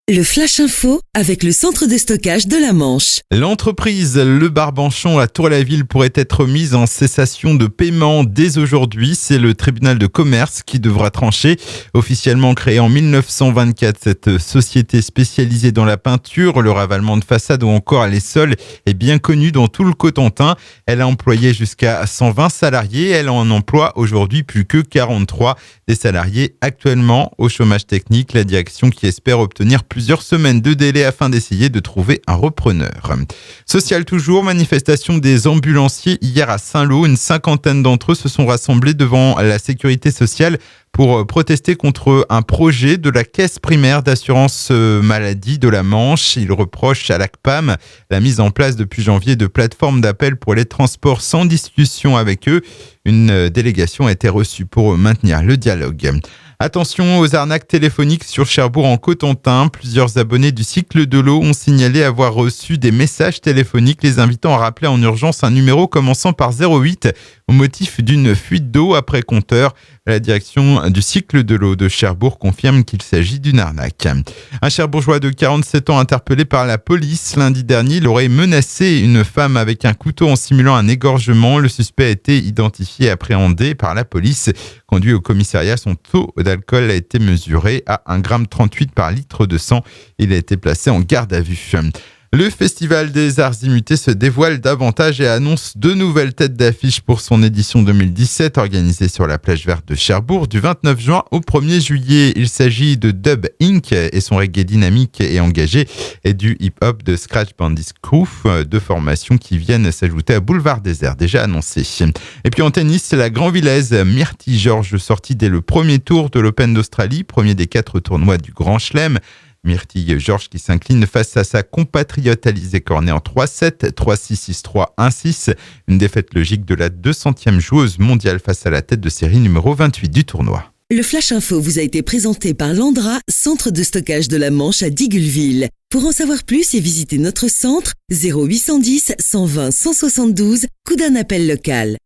Le Flash Info avec le centre de stockage de la Manche. L'entreprise Le Barbanchon à Tour-la-Ville pourrait être mise en cessation de paiement dès aujourd'hui. C'est le tribunal de commerce qui devra trancher. Officiellement créée en 1924, cette société spécialisée dans la peinture, le ravalement de façade ou encore les sols est bien connue dans tout le Cotentin. Elle a employé jusqu'à 120 salariés. Elle en emploie aujourd'hui plus que 43. Des salariés actuellement au chômage technique. La direction qui espère obtenir plusieurs semaines de délai afin d'essayer de trouver un repreneur. Social toujours, manifestation des ambulanciers hier à Saint-Lô. Une cinquantaine d'entre eux se sont rassemblés devant la sécurité sociale pour protester contre un projet de la caisse primaire d'assurance maladie de la Manche. Ils reprochent à l'ACPAM la mise en place depuis janvier de plateformes d'appel pour les transports sans discussion avec eux. Une délégation a été reçue pour maintenir le dialogue. Attention aux arnaques téléphoniques sur Cherbourg en Cotentin. Plusieurs abonnés du cycle de l'eau ont signalé avoir reçu des messages téléphoniques les invitant à rappeler en urgence un numéro commençant par 08 au motif d'une fuite d'eau après compteur. La direction du cycle de l'eau de Cherbourg confirme qu'il s'agit d'une arnaque. Un Cherbourgeois de 47 ans interpellé par la police lundi dernier, il aurait menacé une femme avec un couteau en simulant un égorgement. Le suspect a été identifié et appréhendé par la police. Conduit au commissariat, son taux d'alcool a été mesuré à 1,38 g par litre de sang. Il a été placé en garde à vue. Le Festival des Arts Immutés se dévoile davantage et annonce deux nouvelles têtes d'affiche pour son édition 2017 organisée sur la plage verte de Cherbourg du 29 juin au 1er juillet. Il s'agit de Dub Inc. et son reggae dynamique et engagé et du hip-hop de Scratch Bandit Crew, deux formations qui viennent s'ajouter à Boulevard Désert déjà annoncé. Et puis en tennis, c'est la Grand-Villaise Myrtille Georges sortie dès le premier tour de l'Open d'Australie, premier des 4 tournois du Grand Chelem. Myrtille Georges qui s'incline face à sa compatriote Alizé Cornet en 3-7, 3-6, 6-3, 1-6. Une défaite logique de la 200e joueuse mondiale face à la tête de série numéro 28 du tournoi. Le Flash Info vous a été présenté par Landra, centre de stockage de la Manche à Digueulville. Pour en savoir plus et visiter notre centre, 0810 120 172, coup d'un appel local.